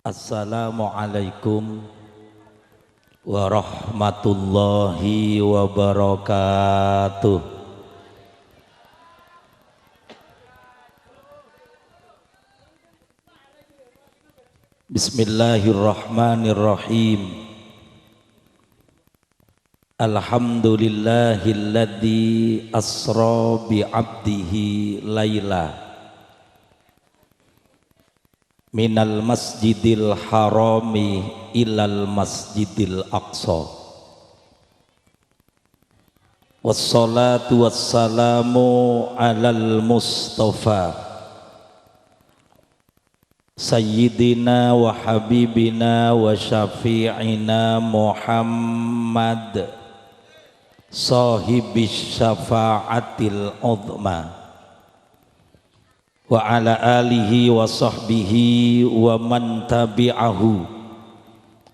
Assalamualaikum warahmatullahi wabarakatuh. Bismillahirrahmanirrahim. Alhamdulillahilladzi asra bi'abdihi laila minal masjidil harami ilal masjidil aqsa. Wassalatu wassalamu alal mustafa sayyidina wa habibina wa syafi'ina Muhammad sahibis syafa'atil uzma wa ala alihi wa sahbihi wa man tabi'ahu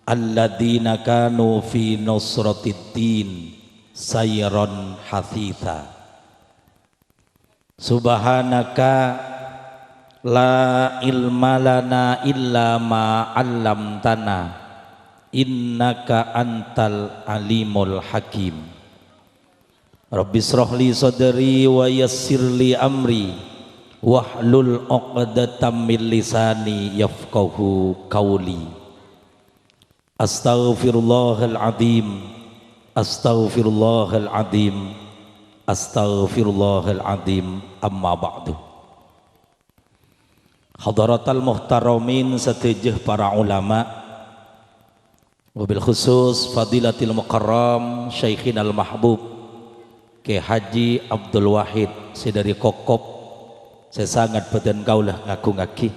alladina kanu fi nusratid din sayran hafitha. Subhanaka la ilma lana illa ma 'allamtana innaka antal alimul hakim. Rabbi shrah li sadri wa yassir li amri wahlul 'uqdatam min lisani yafqahu qawli. Astaghfirullahal azim, astaghfirullahal azim, astaghfirullahal azim. Amma ba'du. Hadaratal muhtaramin satejeh para ulama, wabil khusus fadilatil mukarram syekhinal mahbub Ki Haji Abdul Wahid Sidari Kokop. Saya sangat beten kaulah ngaku ngaki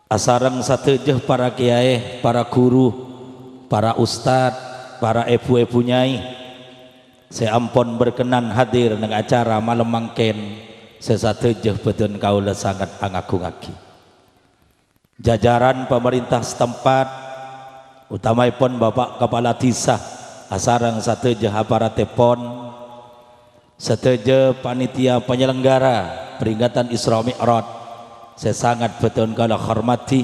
asarang satejeh para kiai, para guru, para ustad, para ibu-ibu nyai. Saya ampun berkenan hadir nang acara malam mangken. Saya satejeh beten kaulah sangat ngaku ngaki jajaran pemerintah setempat, utamaipun Bapak Kepala Desa asarang satejeh aparat tepon, satejeh panitia penyelenggara peringatan Isra Mi'raj. Saya sangat betul kala hormati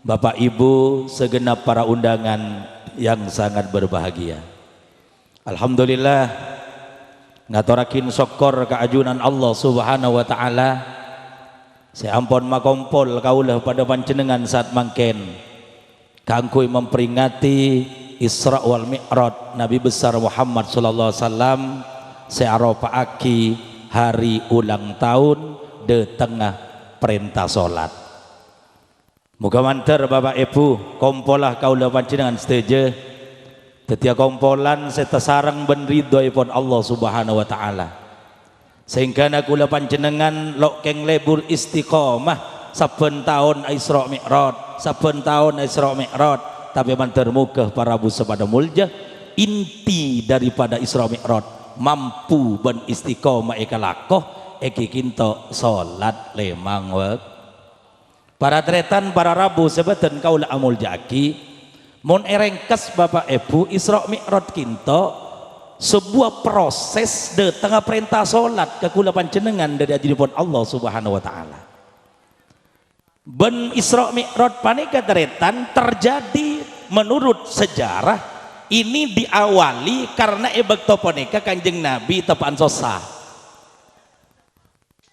Bapak Ibu segenap para undangan yang sangat berbahagia. Alhamdulillah ngaturakin syukur keajunan Allah Subhanahu wa taala. Saya ampun makompol kaulah pada panjenengan saat mangken kangkui memperingati Isra wal Mi'raj Nabi besar Muhammad sallallahu alaihi wasallam. Saya aropaaki hari ulang tahun de tengah perintah solat. Muga manter Bapak Ibu kompolah kaulah panjenengan setuju tetia kompolan serta sarang ben ridhoipun Allah Subhanahu wa taala sehingga nakula panjenengan lokeng lebur istiqomah saben tahun Isra Mi'raj, saben tahun Isra Mi'raj. Tapi manter muga para bu sepada mulja inti daripada Isra Mi'raj mampu ben istiqomah ekalakoh eki kinto salat lemang wek. Para tretan para rabu sebeten kaula amul jaki mun erengkes Bapak Ibu Isra Mi'raj kinto sebuah proses de tengah perintah salat kekula panjenengan dari ajripun Allah Subhanahu wa taala. Ben Isra Mi'raj panika tretan terjadi menurut sejarah ini diawali karena ebekto poneka Kanjeng Nabi tepaan sosa.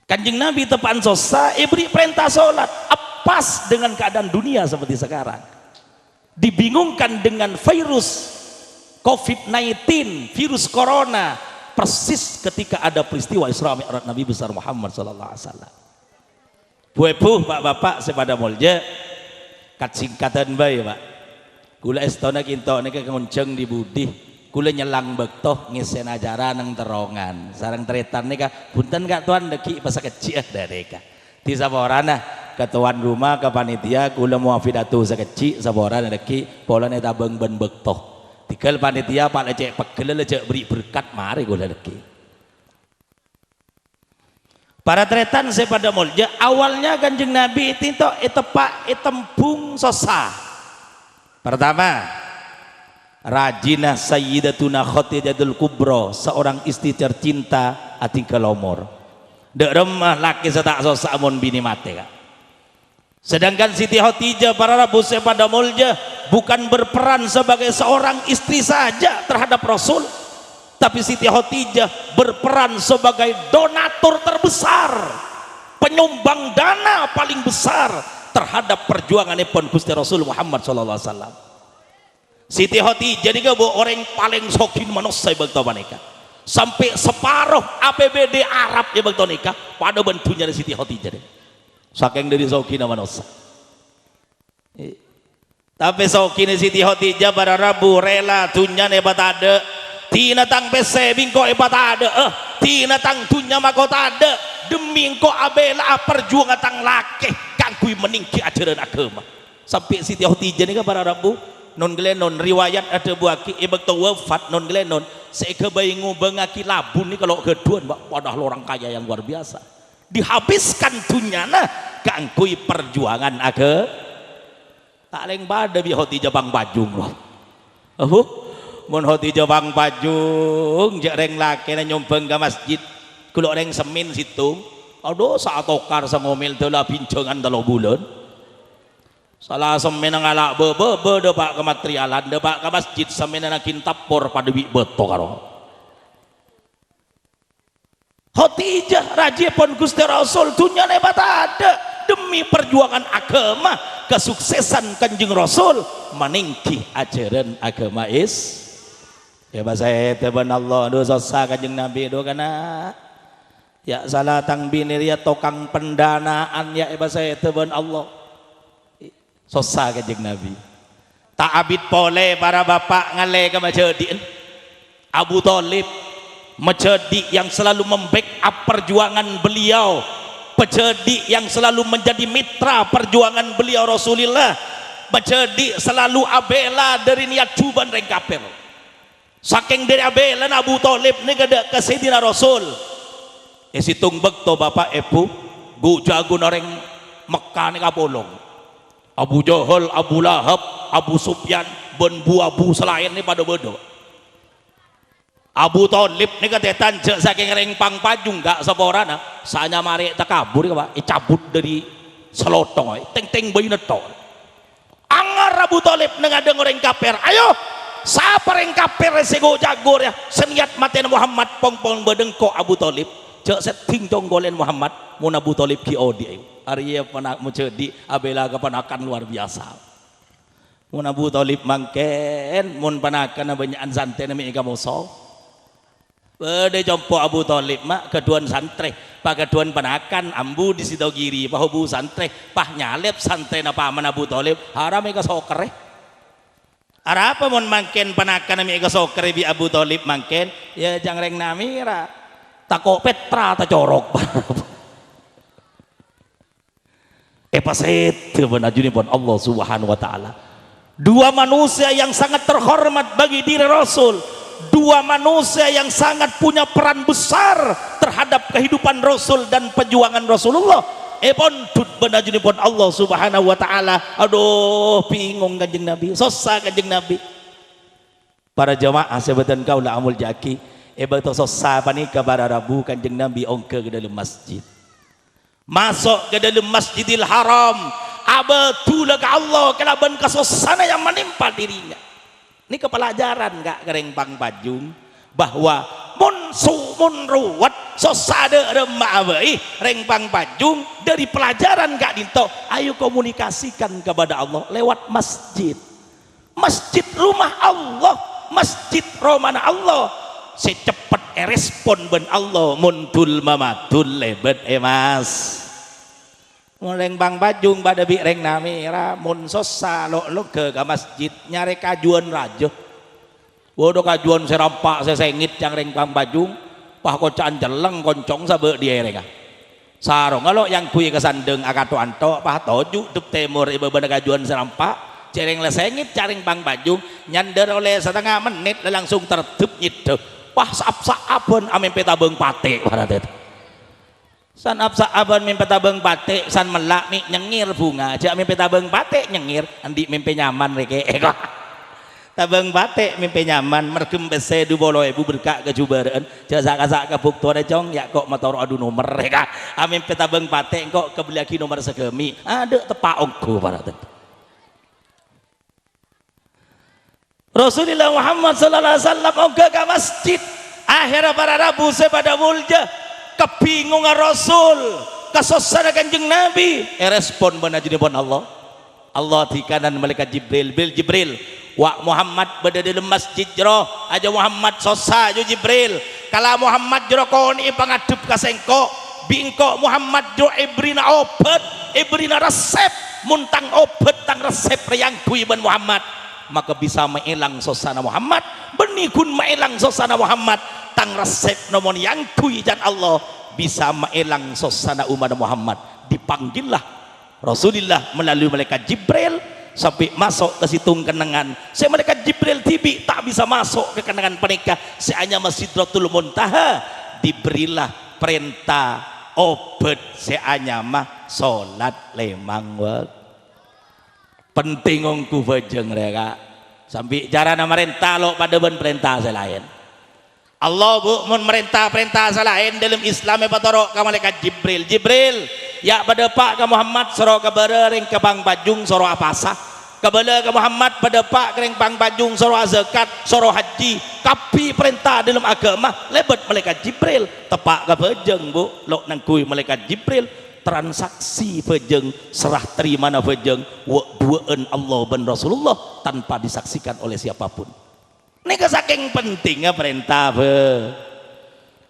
Kanjeng Nabi tepaan sosa beri perintah sholat pas dengan keadaan dunia seperti sekarang. Dibingungkan dengan virus COVID-19, virus corona, persis ketika ada peristiwa Isra Mi'raj Nabi besar Muhammad sallallahu alaihi wasallam. Bu-ibu, Pak-bapak sepada mulja kat singkatan bae, Pak. Kula estona kinto nika kemunceng di budi kula nyelang bektoh ngisen ajaran nang terongan sareng tretan nika punten kak tuan deki pas kecil dereka ti saborana ke tuan rumah ke panitia kula muafidatu sakecil saborana deki polane tabeng ben bektoh tikel panitia pak lecek pegel lecek beri berkat mari kula deki para tretan sepada mulja awalnya Kanjeng Nabi tinto etepak etembung sosa. Pertama, Rajinah Sayyidatuna Khadijatul Kubra, seorang istri tercinta ati kelomor. Dek remah laki setak sosa mun bini mate kak. Sedangkan Siti Khadijah para Rabu pada mulja bukan berperan sebagai seorang istri saja terhadap Rasul, tapi Siti Khadijah berperan sebagai donatur terbesar, penyumbang dana paling besar terhadap perjuangan pun Gusti Rasul Muhammad sallallahu alaihi wasallam. Siti Khadijah ini orang paling sokin manusia begitu mereka. Sampai separuh APBD Arab ya begitu nikah pada bentuknya dari Siti Khadijah. Saking dari sokin manusia. Tapi sokin Siti Khadijah pada Rabu rela dunya hebat ada. Tina tang pese bingko hebat ada. Tina tang dunya makota ada. Demi engkau abela perjuangan tang laki kangkui meningki ajaran agama. Sampai Siti Khadijah ini pada Rabu non gelenon riwayat ada buaki ibak wafat non gelenon sekebaingu bengaki labun ni kalau kedua wadah orang kaya yang luar biasa dihabiskan dunyana kangkui perjuangan agama tak leng pada bi Khadijah bang bajung loh mun Khadijah bang bajung jareng laki na nyombeng ke masjid kalau reng semin situ aduh saat okar sa ngomel telah bincangan dalam bulan salah semen ngalak bebe depak ke materialan depak ke masjid semen nakin tapor pada bi beto karo Khadijah raja pun Gusti Rasul dunia hebat ada demi perjuangan agama kesuksesan Kanjeng Rasul meningki ajaran agama ya bahasa teban Allah dosa sah Kanjeng Nabi do kana ya salah tang binir ya tokang pendanaan ya bahasa teban Allah sosa Kanjeng Nabi tak abid pole para bapak ngale ke majadiin Abu Thalib majadi yang selalu membackup perjuangan beliau majadi yang selalu menjadi mitra perjuangan beliau Rasulullah majadi selalu abela dari niat cuban reng kafir saking dari abela Abu Thalib ni kada ke Sayyidina Rasul situng bekto bapak epu gu jago noreng Mekah ni kapolong Abu Jahal, Abu Lahab, Abu Sufyan, ben bu Abu selain ni pada bodoh. Abu Thalib ni kata tanja saking rengpang pajung gak seporana, sanya mari takabur ka Pak, cabut dari selotong teng-teng bayi neto. Angar Abu Thalib nengadeng orang kafir. Ayo, siapa orang kafir sego jagur ya, seniat maten Muhammad pong-pong bedengko Abu Thalib. Cek setting tonggolen Muhammad mun Abu Thalib ki odi. Arya panak mucedi abela kapanakan luar biasa. Mun Abu Thalib mangken mun panakan banyakan santai nami ika muso. Bede jompo Abu Thalib mak keduan santre, pa keduan panakan ambu di Sidogiri, pa hubu santre, pa nyalep santre na paman Abu Thalib, haram ika soker Arapa mun mangken panakan nami ika soker bi Abu Thalib mangken, ya jangreng nami ra. Tako Petra ta corok. Paset benajuni pun Allah Subhanahu wa taala. Dua manusia yang sangat terhormat bagi diri Rasul. Dua manusia yang sangat punya peran besar terhadap kehidupan Rasul dan perjuangan Rasulullah. Pun tut benajuni pun Allah Subhanahu wa taala. Aduh, bingung Kanjeng Nabi. Sosa Kanjeng Nabi. Para jamaah sebatan kaula amul jaki. Betul sosa panika para Rabu Kanjeng Nabi ongke ke dalam masjid. Masuk ke dalam Masjidil Haram abatulah ke Allah kelaban kesosana yang menimpa dirinya. Ini kepelajaran gak kereng pang pajung bahwa mun ruwet sosade remah abai reng pang pajung dari pelajaran gak dinto ayo komunikasikan kepada Allah lewat masjid rumah Allah masjid romana Allah secepat respon ben Allah muntul mamatul lebet mas muleng bang bajung pada bi reng namira mun sosa lo ke masjid nyari kajuan raja bodoh kajuan serampak sesengit yang reng bang bajung pah kocaan jeleng koncong sabe dia reka sarong kalau yang kui kesandeng akato anto pah toju duk temur ibu benda kajuan serampak cereng lesengit caring bang bajung nyander oleh setengah menit langsung tertib gitu pah saap-saapan amin peta beng pate pada itu san apsa-aban mimpi tabeng batik san melak mi nyengir bunga aja mimpi tabeng batik nyengir andi mimpi nyaman reke tabang batik mimpi nyaman mergem bese du bolo ibu berkak kejubaraan jasa-jasa kabuk tuan cong ya kok motor adu nomor mereka amin tabang batik kok kebelaki nomor segemi ada tepak ongku para tadi Rasulullah Muhammad sallallahu alaihi wasallam oga ke masjid akhirnya para rabu sepada mulja kebingungan Rasul kesosana kanjeng Nabi respon benar jadi pun Allah di kanan malaikat Jibril wa Muhammad berada dalam masjid jero aja Muhammad sosa jo Jibril kala Muhammad jero kon ipangadup kasengko bingko Muhammad jo ibrina obat ibrina resep muntang obat tang resep yang kuiban Muhammad maka bisa mailang sosana Muhammad benikun mailang sosana Muhammad tang resep nomor yang kuijan Allah bisa mailang sosana umat Muhammad dipanggillah Rasulullah melalui malaikat Jibril sampai masuk ke situng kenangan saya malaikat Jibril tibi tak bisa masuk ke kenangan mereka saya hanya Sidratul Muntaha diberilah perintah obat saya hanya mah sholat lemang waktu penting ngongku bajeng mereka sampai jarana merintah lo pada ben perintah selain Allah bu merintah selain dalam Islam patoro ka malaikat Jibril ya pada Pak ke Muhammad soro kabareng ke Bang Bajung soro apasa kabala ke Muhammad pada Pak kereng Bang Bajung soro zakat soro haji tapi perintah dalam agama lebat malaikat Jibril tepak ke bajeng bu lo nangkui malaikat Jibril transaksi bajeng serah terima na bajeng duaan Allah dan Rasulullah tanpa disaksikan oleh siapapun ini saking pentingnya perintah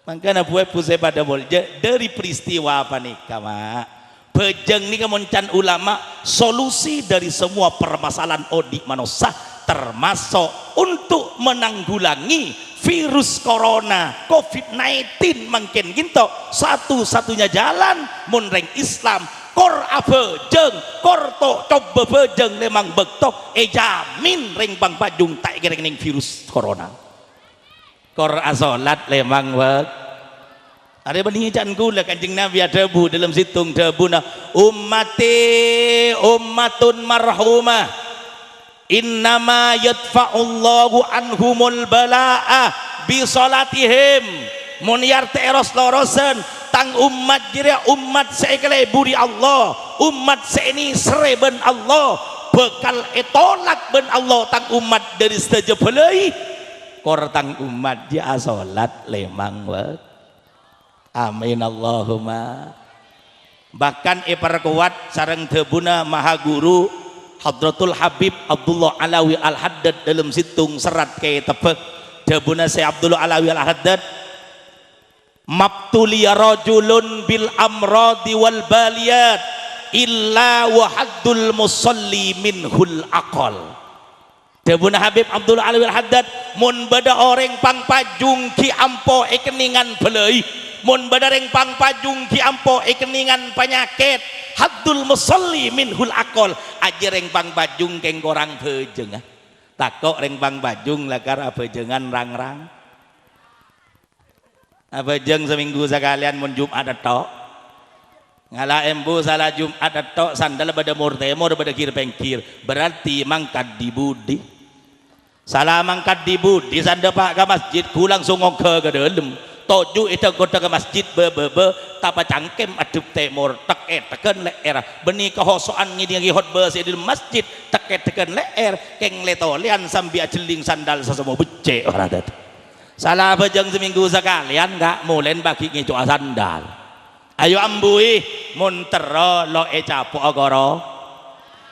makanya buat pusai pada bolja dari peristiwa apa nih kama bajeng nih kemoncan ulama solusi dari semua permasalahan odi manusia termasuk untuk menanggulangi virus corona COVID-19 makin ginto satu-satunya jalan munreng Islam kor abejeng kor to coba bejeng lemang bekto jamin ring Bang Bajung tak kira ning virus corona kor asolat lemang wak ada benih can gula kanjeng Nabi ada debu dalam situng debuna ummati ummatun marhumah innama yadfa'ullahu anhumul bala'ah bisolatihim muniar teros lorosen tang umat jiria umat sekele buri Allah umat seini sereben Allah bekal etolak ben Allah tang umat dari saja belai kor tang umat dia salat lemang wak amin Allahumma bahkan iperkuat sareng debuna maha guru Hadratul Habib Abdullah Alawi Al-Haddad dalam situng serat kayak tebek debuna saya Abdullah Alawi Al-Haddad mabtuliya rajulun bil amradi wal baliyat illa wa haddul musalli minhul aqal debuna Habib Abdullah Alawi Al-Haddad mun bada orang pang pajung ki ampo ekeningan belai mun bada reng pang pajung ki ampo ekeningan penyakit haddul musalli minhul aqal aja reng pang bajung keng korang bejeng takok reng pang bajung lakar bejengan rang-rang bejeng seminggu sekalian mun Jumat tok ngala embu salah Jumat tok sandal pada murtemor pada kir pengkir berarti mangkat di budi salah mangkat di budi sanda pak ke masjid ku langsung ngok ke dalam toju itu kota ke masjid bebe tapa cangkem adup temur teken leer benih kehosoan ngidi khotbah di masjid teken leer keng letolian sambil jeling sandal sesama becek orang tadi salah bejeng seminggu sekalian gak mulen bagi ngicu sandal ayo ambui muntero lo capo agoro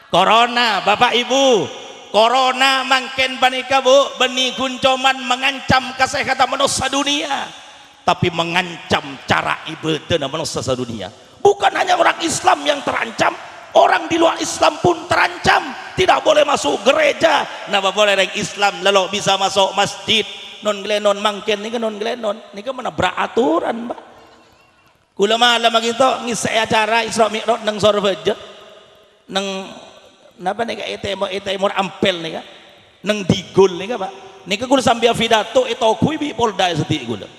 corona bapak ibu corona mangken panika bu benih guncoman mengancam kesehatan manusia dunia tapi mengancam cara ibadah manusia sedunia bukan hanya orang Islam yang terancam orang di luar Islam pun terancam tidak boleh masuk gereja napa boleh orang Islam lalu bisa masuk masjid non glenon mangken nih non glenon nih kan menabrak aturan mbak kula malam gitu ngisi acara Isra Mi'raj nang sorbeja nang napa nih kayak ampel nih kan nang digul nih kan pak nih kan kula sambil pidato itu kui bi polda setik kula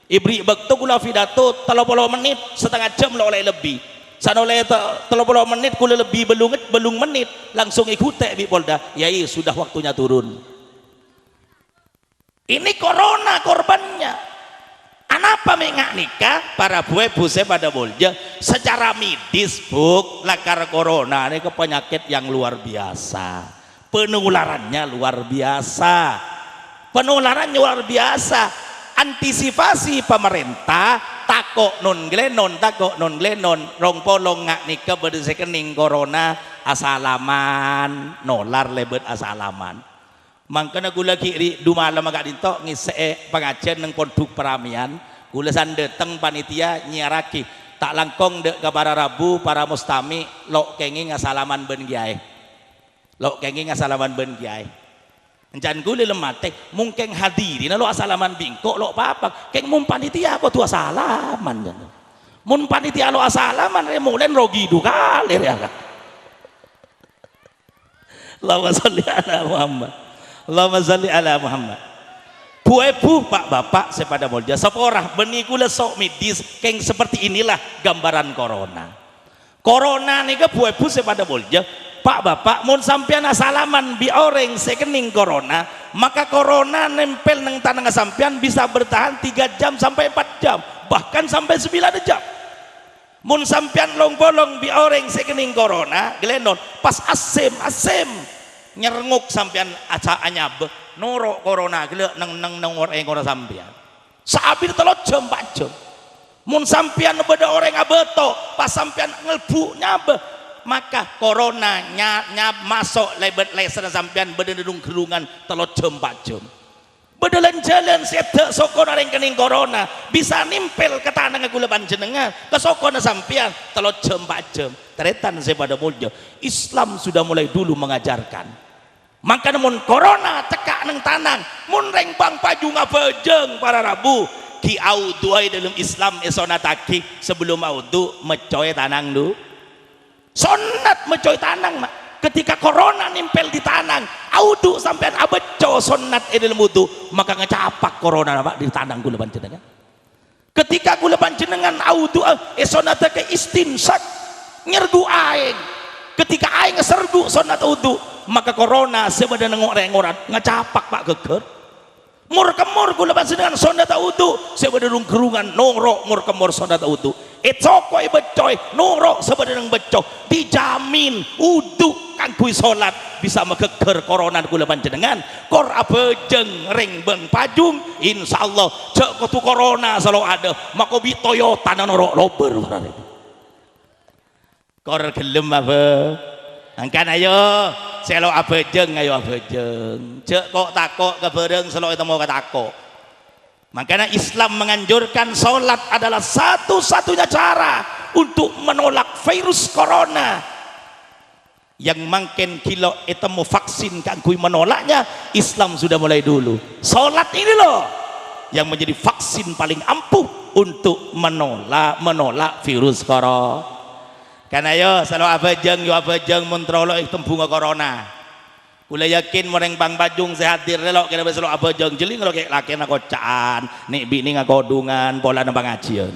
ibri bakto kula pidato 30 menit setengah jam lo oleh lebih sana oleh 30 menit kula lebih belum menit langsung ikut bi polda yai sudah waktunya turun Ini corona korbannya. Anapa mengak nikah para bu saya pada bolja secara medis buk lakar corona ini ke penyakit yang luar biasa, penularannya luar biasa, penularannya luar biasa. Antisipasi pemerintah takok non glenon rong polong ngak nikah berdesekening corona asalaman nolar lebet asalaman. Mangkana gula kiri dua malam agak dintok ngise pengajian neng pondok peramian gula sandeteng panitia nyiaraki tak langkong dek kabar Rabu para mustami lok kengi ngasalaman ben giai lok kengi ngasalaman ben giai encan gula lemate mungkin hadirin lo asalaman bingkok lo apa keng mun panitia apa tuh asalaman mun panitia lo asalaman remulen rogi dukale ya Allahumma sholli ala Muhammad Allahumma sholli ala Muhammad. Bu pak bapak sepada mulja seporah beni gula sok medis keng seperti inilah gambaran corona. Corona nih ke bu sepada mulja pak bapak mun sampean asalaman bi orang sekening corona maka corona nempel neng tanah sampean bisa bertahan 3 jam sampai 4 jam bahkan sampai 9 jam. Mun sampean long bolong bi orang sekening corona gelenon pas asem nyernguk sampean aca anyab noro corona gele neng orang sampean saabir 3 jam 4 jam mun sampean beda orang abeto pas sampean ngelbu nyabe maka corona nyab masuk lebet leser sampean beda dedung gerungan 3 jam 4 jam bedelan jalan sedek sokon orang kening corona bisa nimpel ke tanah gula panjenengan ke sokon sampean 3 jam 4 jam teretan saya pada mulja Islam sudah mulai dulu mengajarkan. Maka namun corona cekak neng tanang mun reng bang paju ngabejeng para Rabu ki audu dalam Islam esonataki sebelum audu mecoy tanang du sonat mecoy tanang mak ketika corona nimpel di tanang audu sampean abeco sonat dalam wudu maka ngecapak corona mak di tanang gula panjenengan ketika gula panjenengan audu esonatake istinsak nyergu aing ketika aing ngesergu sonat audu maka corona sebenarnya ngoreng-ngoran ngecapak pak geger mur kemur gula panjenengan sonda taudu sebenarnya gerungan noro mur kemur sonda taudu ecoko becoy noro sebenarnya beco dijamin udu kangkui salat bisa megeger corona gula panjenengan kor abejeng ring beng pajung insyaallah cek kutu corona selalu ada maka bi Toyota noro lober kor gelem apa angkan ayo selo abejeng ayo abejeng cek kok takok kebereng selo itu mau ketakok makanya Islam menganjurkan sholat adalah satu-satunya cara untuk menolak virus corona yang makin kilo itu mau vaksin kangkui menolaknya Islam sudah mulai dulu sholat ini loh yang menjadi vaksin paling ampuh untuk menolak virus corona. Karena yo selalu abajeng muntrolo itu bunga corona. Ula yakin moreng bang bajung sehat direlok kena selalu abajeng jeli kalau kayak laki nak kocaan, nik bini ngakodungan pola nambang ajian.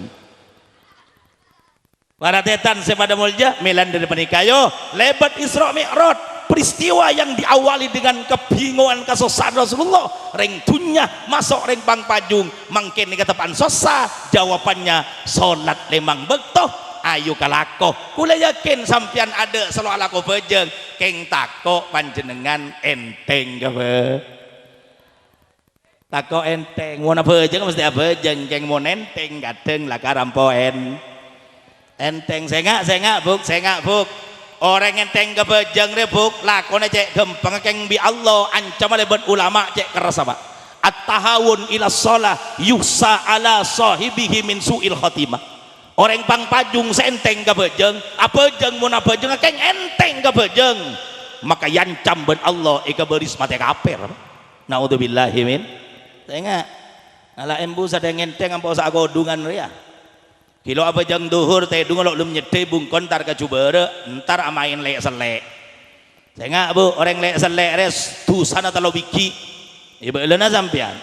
Para tetan sepada mulja melan dari penikayo lebat Isra Mi'raj peristiwa yang diawali dengan kebingungan kesusahan Rasulullah ring dunya masuk ring bang pajung mangkin dikatakan sosa jawabannya salat lemang bektoh ayo kalako kula yakin sampean ada selalu alako bejeng keng tako panjenengan enteng gawe tako enteng mau bejeng mesti bejeng keng mau enteng gadeng lah karampoen enteng sengak buk orang enteng kebejeng rebuk lakone cek gempeng keng bi Allah ancam lebat ulama cek keras apa at-tahawun ila shalah yusa ala sahibihi min su'il khatimah orang pang pajung senteng kabejeng abejeng mun abejeng keng enteng kabejeng maka yancam ben Allah ika beris mate kafir naudzubillahi min tengah ala embu sadeng enteng ampo sak godungan ria kilo abejeng duhur teh dungo lum nyede bungkon tar kacubere entar amain lek selek tengah bu orang lek selek res dusana talo biki ibu leuna sampean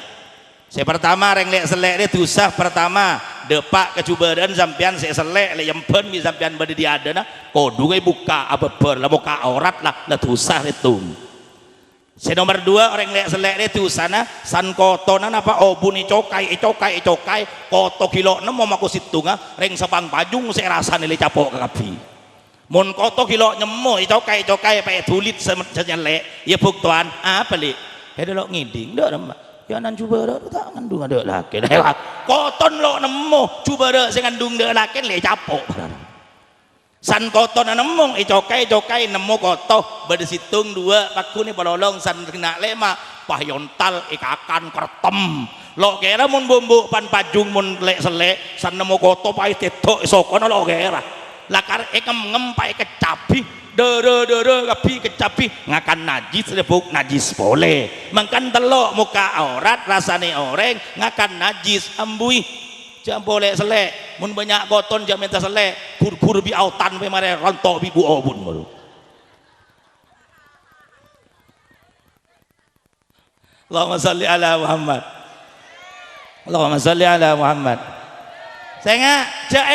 saya pertama reng lek selek dia tusah pertama depak kecubaran sampean saya selek le yempen mi sampean bade diadana kodunge buka apa ber lah buka aurat lah tusah itu Si nomor 2 orang lek selek itu sana san kotonan apa obuni cokai koto kilo 6 mau maku situnga reng sepang pajung saya rasa nilai capok ke kapi mun koto kilo nyemo cokai pakai tulit senyelek ya buk tuan apa li ada lo ngiding dah ya nan coba dah tak ngandung ada laki koton lo nemo coba dah saya ngandung ada laki le capok san koto na nemong cokai nemu koto bersitung 2 paku ni palolong san kena lema pahyontal ikakan kertem lo kira mun bumbu pan pajung mun lek selek san nemu koto pai tetok sokono lo kira lakar ngem pai kecapi dere kapi kecapi ngakan najis lebuk najis boleh makan telok muka aurat rasane oreng ngakan najis ambui jam boleh selek mun banyak koton jam minta selek kur bi autan pe mare rontok bi bu obun baru Allahumma shalli ala Muhammad Allahumma shalli ala Muhammad saya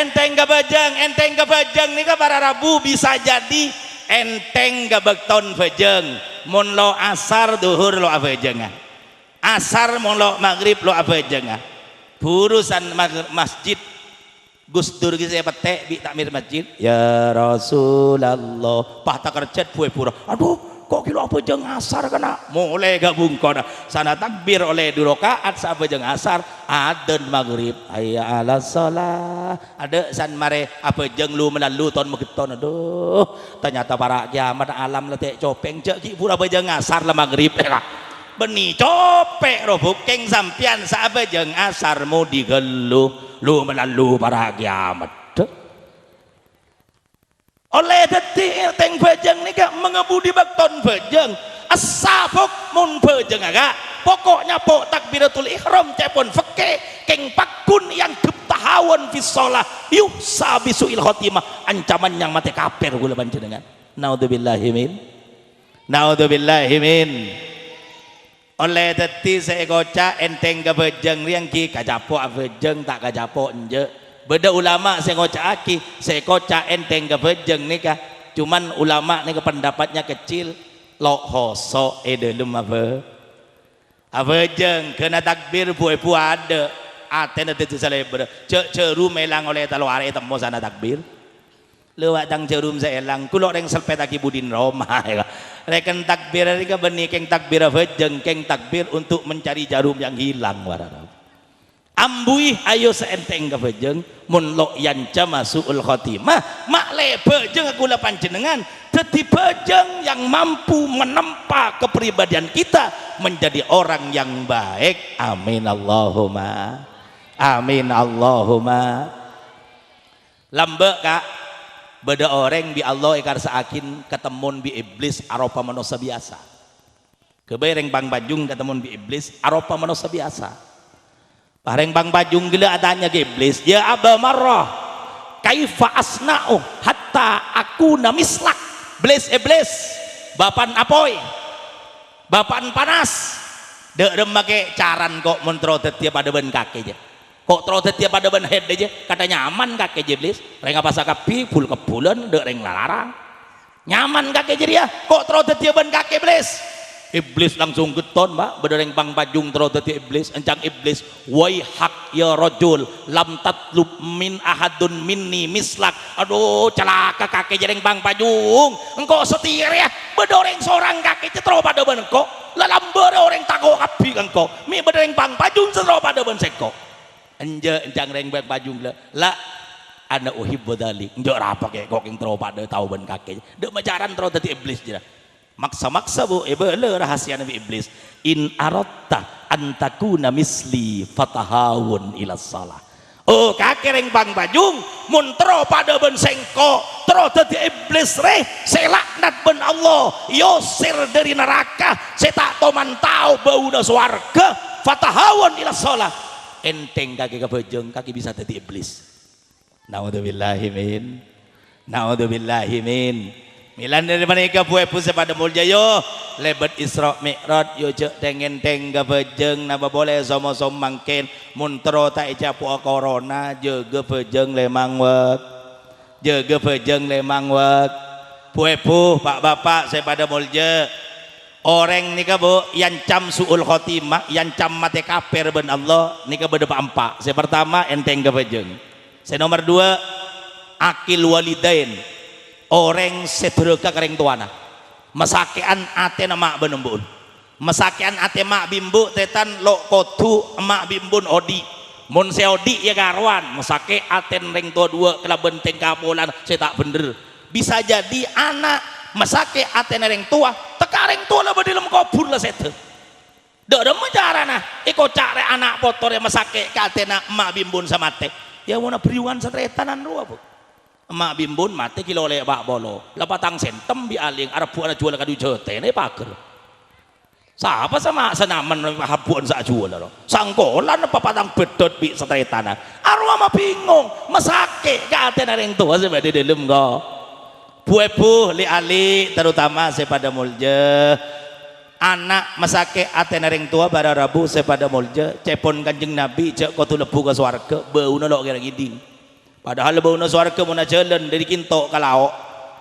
enteng gabajang nih ka para rabu bisa jadi enteng gabakton bajang mun lo asar duhur lo abajangan asar mun lo maghrib lo abajangan urusan masjid Gus Dur saya petek bi takmir masjid ya Rasulullah pah tak kerjat pue pura aduh kok kilo apa jeng asar kena mulai gabung kona sana takbir oleh 2 rakaat sampai jeng asar adzan maghrib hayya ala shalah ada san mare apa jeng lu melalu ton mageton aduh ternyata para kiamat alam letek copeng cek ki pura apa jeng asar la maghrib beni copek robuk keng sampian sahabat jeng asarmu digeluh lu melalu para kiamat oleh detik teng bajang nih kak mengebudi bakton bajang asabuk mun bajang agak pokoknya pok takbiratul ihram cepon feke keng pakun yang gebtahawan fisolah yuk sabisuil khotimah ancaman yang mati kaper gula panjenengan naudzubillahimin oleh teti saya goca enteng gabajang riang ki kajapo abajang tak kajapo enje beda ulama saya goca aki saya goca enteng gabajang nih kah cuman ulama nih pendapatnya kecil lo hoso edelum apa abajang kena takbir buai ada aten itu seleber ceru melang oleh taluare temu sana takbir lewat tang cerum saya elang kulo reng selpet aki budin Roma reken takbir rika benih keng takbir bajeng keng takbir untuk mencari jarum yang hilang wararau ambui ayo seenteng ke bajeng mun lo yanca masuul khotimah mak le bajeng aku la panjenengan teti bajeng yang mampu menempa kepribadian kita menjadi orang yang baik amin Allahumma lambek kak beda orang bi Allah ikar seakin ketemun bi iblis aropa manusia biasa kebereng bang bajung ketemun bi iblis aropa manusia biasa bareng bang bajung gila adanya ke iblis ya aba marrah kaifa asna'u hatta aku namislak iblis bapan apoy bapan panas dek make caran kok mentro tiap ada ben kaki aja kok terus tiap ada ban head aja katanya nyaman kakek iblis reng apa sakapi full kebulan dek reng larang nyaman kakek jadi ya kok terus tiap ban kakek iblis langsung geton mbak berdereng bang bajung terus tiap iblis encang iblis wai hak ya rojul lam tatlub min ahadun minni mislak aduh celaka kakek jadi bang bajung engkau setir ya berdereng seorang kakek cetro pada ban engkau lalamber orang takut api engkau mi berdereng bang bajung cetro pada ban seko enjang reng bang bajung la ana uhibbu dzalik njok apa kek kok ing tro pada tau ben kakek dek majaran tro dadi iblis jera maksa-maksa bu beule rahasia nabi iblis in aratta antakuna misli fatahawun ila salah oh kakek reng bang bajung mun tro pada ben sengko tro dadi iblis re selaknat ben Allah yosir dari neraka saya tak toman tau bau da swarga fatahawun ila salah enteng kaki kebejeng kaki bisa jadi iblis naudzubillahimin milan dari mereka puepu sepada mulja yo lebet Isra Mi'raj yo cek teng kebejeng napa boleh som mangkin muntro tak icapu corona jaga bejeng lemang wek puepu pak bapak sepada mulja orang nika bu yancam suul khotimah yancam mati kafir ben Allah nika beda empat. Saya pertama enteng kebejeng. Saya nomor dua akil walidain orang sedurga kering tuana masakean ate nama benembun masakean ate mak bimbu tetan lo kotu emak bimbun odi mun seodi ya garwan masake aten ring tua dua kela benteng kapolan saya tak bener bisa jadi anak masake aten ring tua tekaring tua lah badilem kubur lah sete dak ada cara nah iko cari anak potor yang masake katena emak bimbun sama teh ya mau beriwan setretanan dua bu emak bimbun mati kilo oleh bak bolo lapatang sentem bi aling arab buana jual kadu jote ini paker siapa sama senaman habuan sak jual lo sangkolan apa patang bedot bi setretanan arwah mah bingung masake katena ring tua sebab di dalam go bu li ali terutama sepada mulja anak masake atena ring tua bara rabu sepada mulja cepon kanjeng nabi cek kotu lebu ke swarga bau nolok kira giding padahal bau nolok swarga muna jalan dari kinto ke laok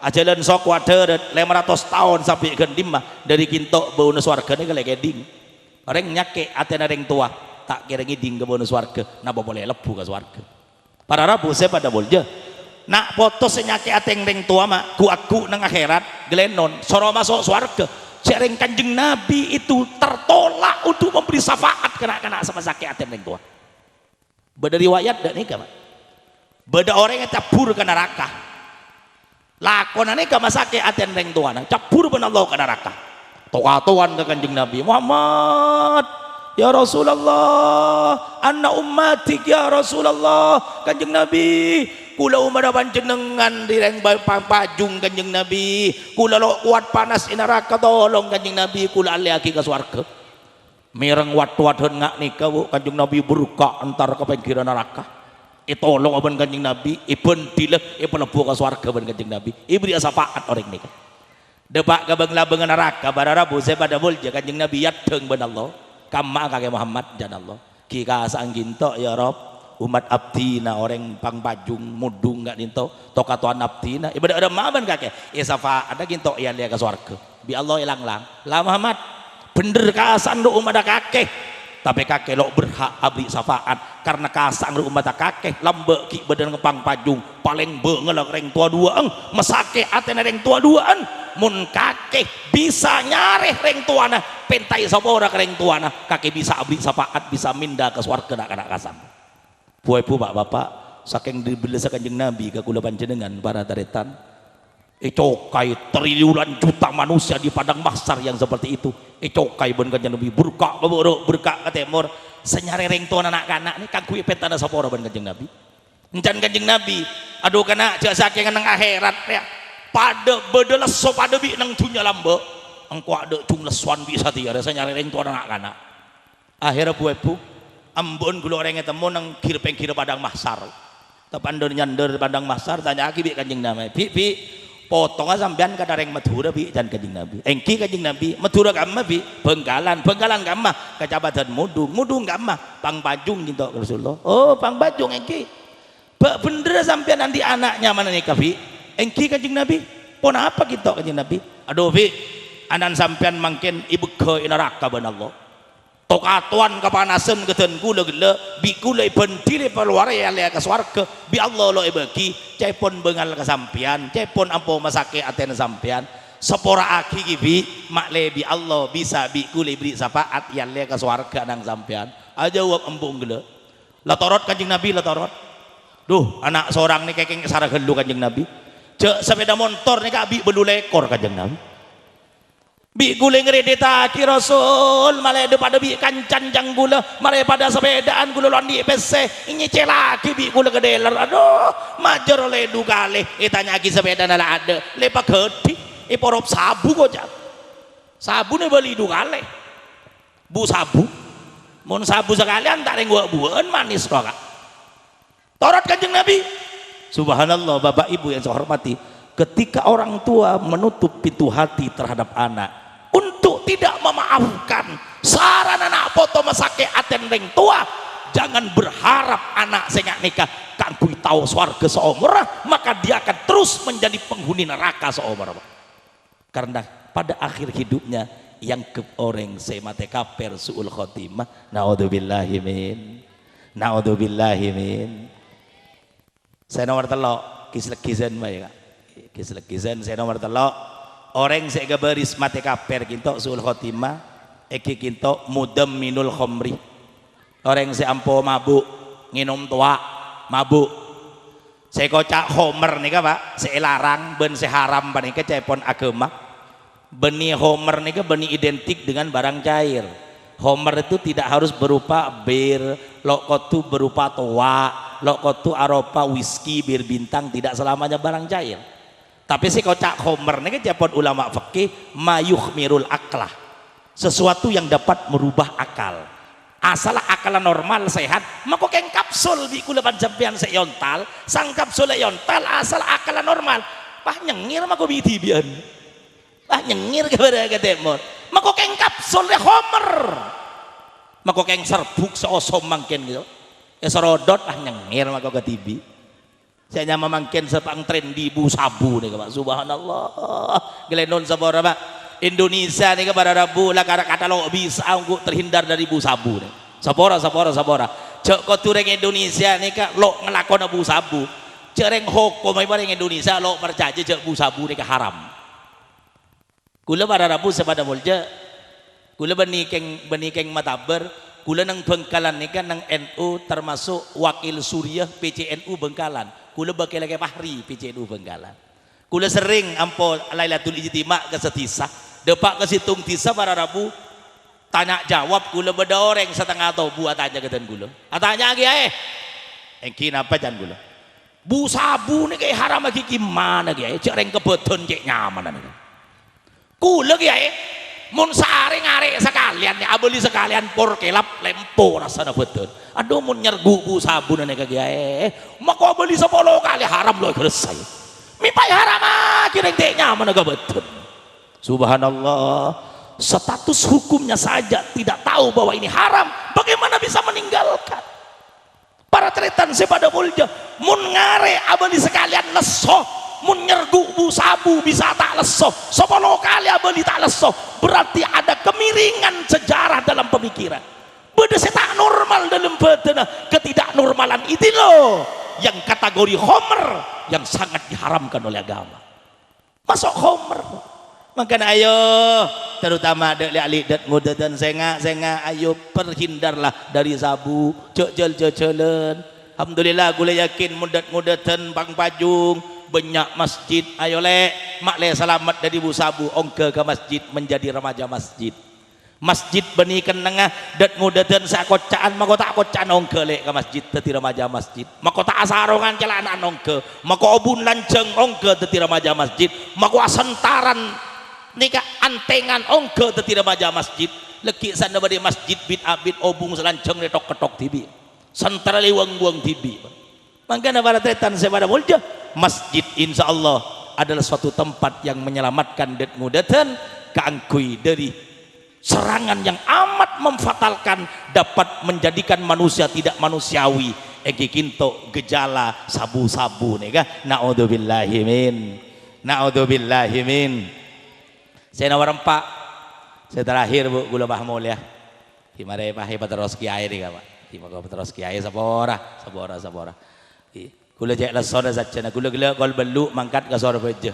jalan sok wader 500 tahun sampai gendima dari kinto bau nolok swarga ini kele giding orang nyake atena ring tua tak kira giding ke bau nolok swarga napa boleh lebu ke swarga para rabu sepada mulja nak foto senyake ateng ring tua mah ku aku nang akhirat gelenon soro masuk swarga sering kanjeng nabi itu tertolak untuk memberi syafaat kena sama sakit ateng ring tua beda riwayat dan nikah beda orang yang cabur ke neraka lakonan nikah masake ateng ring tua cabur ben Allah ke neraka tokatuan ke kanjeng nabi Muhammad ya Rasulullah anak ummatik ya Rasulullah kanjeng nabi kula umada panjenengan direng pajung kanjeng nabi kula lo kuat panas neraka tolong kanjeng nabi kula aliaki ke swarga mireng wat-waten ngak nika bu kanjeng nabi berka antar ke pinggiran neraka tolong aban kanjeng nabi iben dileh iben lebu ke swarga aban kanjeng nabi ibri asafaat orang nika depak kabang labeng neraka pada rabu saya pada mulja kanjeng nabi yadeng ben Allah kama kakek Muhammad jan Allah kika sangginto ya Rob umat abdina orang pang bajung mudung nggak ninto tokatuan abdina ibadah ada maban kakek ya safa ada ginto ya lihat ke swarga bi Allah ilang lang lah Muhammad bener kasan lu umat kakek tapi kakek lo berhak abdi safaat karena kasan lu umat kakek lambe ki badan ngepang pajung paling beungeul reng tua duaan mesake atena reng tua duaan mun kakek bisa nyareh reng tuana pentai sapora reng tuana kakek bisa abdi safaat bisa minda ke swarga nak kasan bu bapak saking dibeli kanjeng nabi ke kula panjenengan para taretan cokai triliunan juta manusia di padang mahsyar yang seperti itu cokai ben kanjeng nabi berkah ke timur senyare ring tuan anak-anak ini kangku petana sapora ben kanjeng nabi encan kanjeng nabi aduh kana jak saking nang akhirat ya pada bedeles so pada bi nang dunya lambe engko ada cung leswan bisa tiara senyare ring tuan anak-anak akhirnya bu ambon kula orang ketemu nang kira padang mahsyar tepandur nyander padang mahsyar tanya aki bi kanjeng nabi bi potong sampean ka dareng Madura bi jan kanjeng nabi engki kanjeng nabi Madura kamma bi Bengkalan kamma kecamatan mudung kamma pang bajung gitu Rasulullah oh pang bajung engki bener sampean nanti anaknya mana nih bi engki kanjeng nabi pon apa gitu kanjeng nabi aduh bi anan sampean mangkin ibu ke neraka ben Allah tokatuan kepanasan keten kula gila bi kula ibentile peluar ya lea ke swarga bi Allah lo ibagi cepon bengal kesampian cepon ampo masake aten sampian sepora aki gibi makle bi Allah bisa bi kula beri syafaat ya lea ke swarga nang sampian aja wap embung gila latorot kanjeng nabi latorot duh anak seorang nih kekeng sarah gelu kanjeng nabi cek sepeda motor nih kabi belu lekor kanjeng nabi bi gula ngeredetaki Rasul malah pada bi kancan jang gula malah pada sepedaan gula londi PC ini celaki bi gula kedeler aduh majer oleh dugale tanya lagi sepeda nala ada lepak gede porop sabu kok jat sabu nih beli dugale bu sabu mun sabu sekalian tak ada buan manis kok torot kanjeng nabi subhanallah bapak ibu yang saya hormati ketika orang tua menutup pintu hati terhadap anak untuk tidak memaafkan saran anak foto masake aten ring tua jangan berharap anak senyak nikah kangkui tahu swarga seumur maka dia akan terus menjadi penghuni neraka seumur karena pada akhir hidupnya yang ke orang semate kaper suul khotimah. Naudzubillahi min. Saya nomor telok kislekisan bae Kak. Kislekisan saya nomor telok orang saya gabaris mate kaper kinto suul khotimah eki kinto mudam minul khomri. Orang saya ampo mabuk nginum tua mabuk. Saya kocak homer nih Pak, saya larang ben saya haram nih ke cepon agama. Benih homer nih ke benih identik dengan barang cair. Homer itu tidak harus berupa bir, lokotu berupa toa, lokotu aropa whisky bir bintang, tidak selamanya barang cair. Tapi si kocak homer nih ke cepon ulama fikih mayuh mirul aklah, sesuatu yang dapat merubah akal. Asal akal normal sehat maka keng kapsul di kula panjampian seyontal sang kapsul yontal asal akal normal pah nyengir maka bitibian pah nyengir kepada ketemot maka keng kapsul homer maka keng serbuk seosom mangken gitu serodot pah nyengir maka ketibi saya nyama mangken sepang trendi bu sabu nih Pak subhanallah gelenon sabora Pak Indonesia nih kepada Rabu lah kata lo bisa aku terhindar dari bu sabu nih. Sabora. Cek kotureng Indonesia nih kak lo ngelakon bu sabu. Cereng hukum yang Indonesia lo percaya cek bu sabu nih haram. Kula pada Rabu sepada mulja. Kula benikeng mataber. Kula nang Bengkalan nih kan nang NU termasuk wakil Suriah PCNU Bengkalan. Kula bakal lagi Fahri PCNU Bengkalan. Kula sering ampo Lailatul Ijtima ke Setisa. Depak ke situng tisa para Rabu tanya jawab kula beda orang setengah atau buat aja keten kula atanya lagi engki napa jan kula bu sabu nih kayak haram lagi gimana gaya cereng kebeton cek nyaman nih kula gaya mun sare ngare sekalian ya abeli sekalian por kelap lempo rasana beton aduh mun nyergu bu sabu nih gaya maka beli 10 kali haram loh selesai mipai haram akhirnya cek nyaman agak beton. Subhanallah, status hukumnya saja tidak tahu bahwa ini haram, bagaimana bisa meninggalkan? Para tretan sepada mulja mun ngare abali sekalian lesoh mun nyergu bu sabu bisa tak lesoh 10 kali abali tak lesoh berarti ada kemiringan sejarah dalam pemikiran beda tak normal dalam badan ketidaknormalan itu loh yang kategori homer yang sangat diharamkan oleh agama masuk homer. Makanya ayo terutama dek dat muda dan senga ayo perhindarlah dari sabu cecel-cecelan. Alhamdulillah gue yakin mudat-mudatan bang pajung banyak masjid ayo mak selamat dari bu sabu ongke ke masjid menjadi remaja masjid beni kenengah dat mudatan saya kocaan maka tak kocaan ongke ke masjid teti remaja masjid maka tak asarongan celana ongke maka obun lanceng ongke teti remaja masjid maka asentaran nika antengan ongke teti remaja masjid leki sana bade masjid bid abid obung selanceng retok ketok tibi santara liwang buang tibi makanya para tretan sepada mulja masjid insya Allah adalah suatu tempat yang menyelamatkan det mudatan keangkui dari serangan yang amat memfatalkan dapat menjadikan manusia tidak manusiawi eki kinto gejala sabu-sabu nih kah naudzubillahi min. Saya nomor 4 saya terakhir bu gula bahmul ya gimana ya pak terus kiai nih pak gimana terus kiai sabora gula cek lasona saja gula kol belu mangkat ke sore beje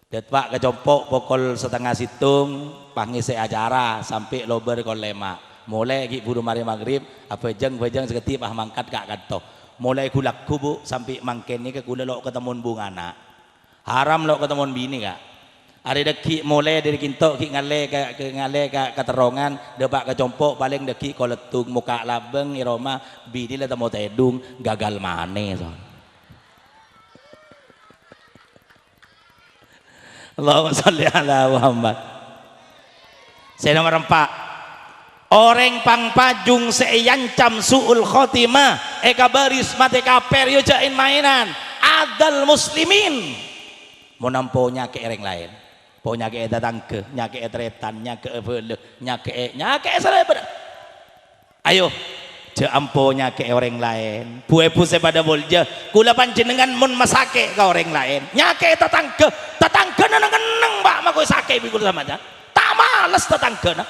dat pak kecompok pokol setengah situng pangisi acara sampai lober kol lema mulai ki buru mari maghrib apa jeng seketi pah mangkat kak kanto mulai kulak kubu sampai mangken ini ke gula lo ketemu bungana haram lo ketemu bini kak ada deki mulai dari kinto ki ngale ke keterongan debak kecompok paling deki koletung muka labeng iroma bini lah temu tedung gagal mane so. Allahumma sholli ala Muhammad. Saya nomor 4 orang pang pajung seyancam suul khotimah eka baris mate kaper yo jain mainan adal muslimin mau namponya ke orang lain punya ke datang ke nyake tretan nyake bele nyake ayo je amponya ke orang lain buebu sepada bolja kula panjenengan mun masake ke orang lain nyake tetangga neneng mbak mako sake bikul sama aja tak mau males tetanggana.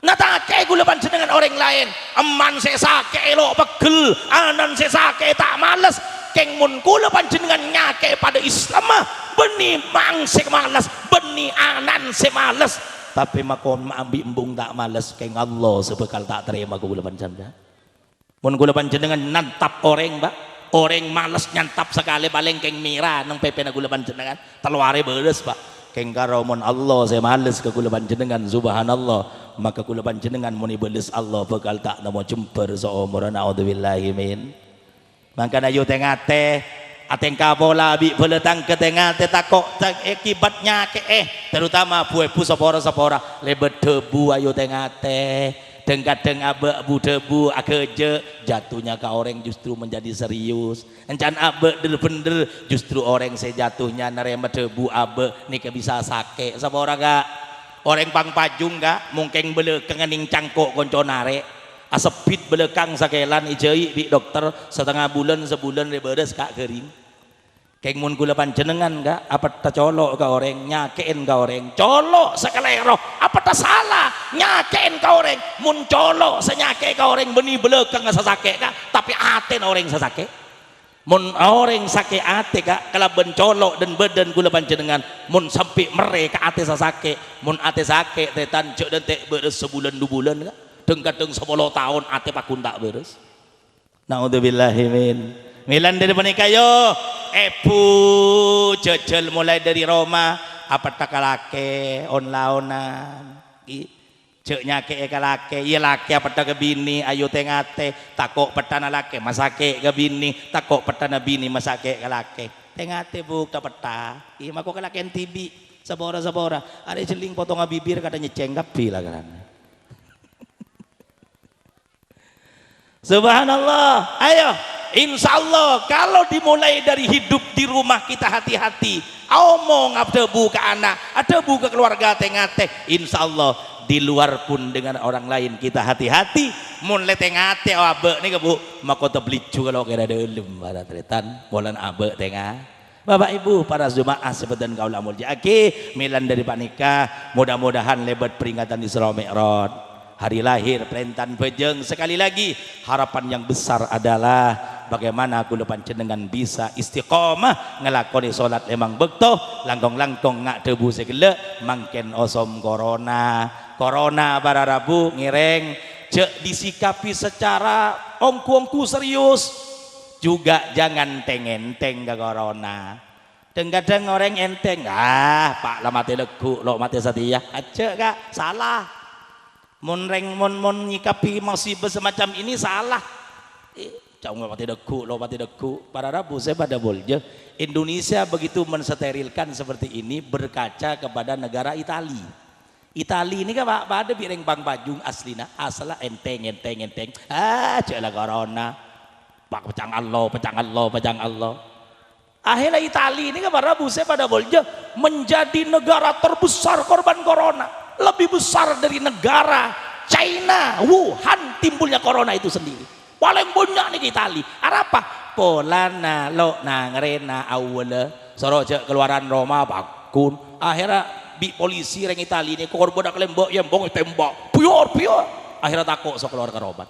Natake gula panjenengan orang lain. Eman sesake lo pegel, anan sesake tak males. Keng mun kula panjenengan nyake pada Islam mah beni mang se males, beni anan se males. Tapi makon ambi embung tak males keng Allah sebekal tak terima kula panjenengan. Mun kula panjenengan nantap orang Mbak, orang males nyantap sekali paling keng mira nang pepena kula panjenengan teluare beres Pak. Keng karo mun Allah saya males ke kula panjenengan subhanallah, maka kula panjenengan mun ibelis Allah bekal tak namo jemper seumur naudzubillahi min. Maka ayo tengate ateng kabola bi beletang ke tengate takok akibatnya ke terutama buepu sepora-sepora lebet debu ayo tengate kadang abe abu debu akeje jatuhnya ke orang justru menjadi serius encan abe bener justru orang saya jatuhnya nerema debu abe nih bisa sake sepora gak orang pang pajung gak mungkin bele kengening cangkok konconare asepit belekang sakelan ijai di dokter setengah bulan sebulan beres kak kering keng mun kula panjenengan kak apa ta colok ka orang nyakein ka orang colok sekelero apa ta salah nyakein ka orang mun colok senyake ka orang beni belekang sasake kak tapi aten orang sasake mun orang sake ate kak kalau bencolok dan badan kula panjenengan mun sampai mereka ate sasake mun ate sake tetan cek dan tek beres sebulan 2 bulan kak kadang 10 tahun ate pakun tak beres. Naudzubillahi min. Milan dari menikah yo epu jejel mulai dari Roma apa takalake on-laonan cek nyake kalake iya laki apa tak bini ayo tengate takok petana laki masake ke bini takok petana bini masake kalake tengate buk tak peta iya mako kalake tibi sabora ada jeling potong bibir katanya cenggapi lah kan. Subhanallah, ayo insya Allah kalau dimulai dari hidup di rumah kita hati-hati omong debu ke anak debu ke keluarga tengate insya Allah di luar pun dengan orang lain kita hati-hati mulai tengate abe nih bu makota belicu kalau kira delem pada tretan bulan abe tengah Bapak Ibu para jemaah sebedan kaulah muljaki milan dari panikah mudah-mudahan lebat peringatan Isra Mi'raj hari lahir perentan pejeng sekali lagi harapan yang besar adalah bagaimana kula panjenengan bisa istiqomah ngelakoni salat emang bekto langkong-langkong ngak debu segele mangken osom corona para rabu ngireng cek disikapi secara ongku-ongku serius juga jangan enteng ke corona kadang orang enteng pak lah mati legu lo mati setia aja kak salah mon nyikapi masih semacam ini salah jangan mati deku para rabu saya pada bolje Indonesia begitu mensterilkan seperti ini berkaca kepada negara Itali ini kan pak ada bireng bang bajung aslina asal enteng jelah corona pak pecang Allah akhirnya Itali ini kan para rabu saya pada bolje menjadi negara terbesar korban corona lebih besar dari negara China Wuhan timbulnya corona itu sendiri paling banyak nih Itali apa polana lo nangrena awala soroja keluaran Roma bakun akhirnya bi polisi reng Itali ini korban kelembok yang bong tembak pior akhirnya takut sok keluar ke robat